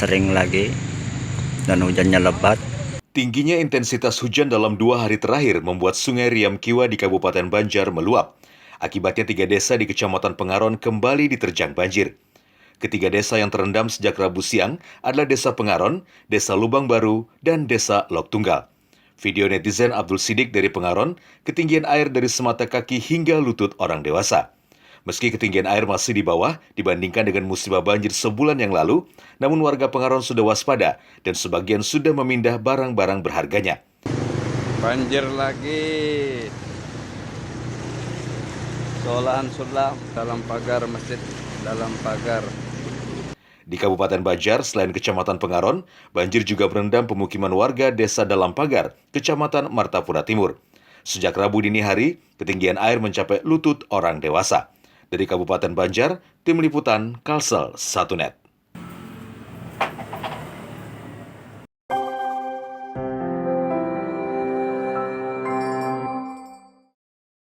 sering lagi dan hujannya lebat. Tingginya intensitas hujan dalam 2 hari terakhir membuat Sungai Riam Kiwa di Kabupaten Banjar meluap. Akibatnya 3 desa di Kecamatan Pengaron kembali diterjang banjir. Ketiga desa yang terendam sejak Rabu siang adalah Desa Pengaron, Desa Lubang Baru, dan Desa Lok Tunggal. Video netizen Abdul Sidik dari Pengaron, ketinggian air dari semata kaki hingga lutut orang dewasa. Meski ketinggian air masih di bawah dibandingkan dengan musibah banjir sebulan yang lalu, namun warga Pengaron sudah waspada dan sebagian sudah memindah barang-barang berharganya. Banjir lagi. Sekolahan sulam dalam pagar masjid, dalam pagar. Di Kabupaten Banjar, selain Kecamatan Pengaron, banjir juga merendam pemukiman warga Desa Dalam Pagar, Kecamatan Martapura Timur. Sejak Rabu dini hari, ketinggian air mencapai lutut orang dewasa. Dari Kabupaten Banjar, Tim Liputan Kalsel 1net.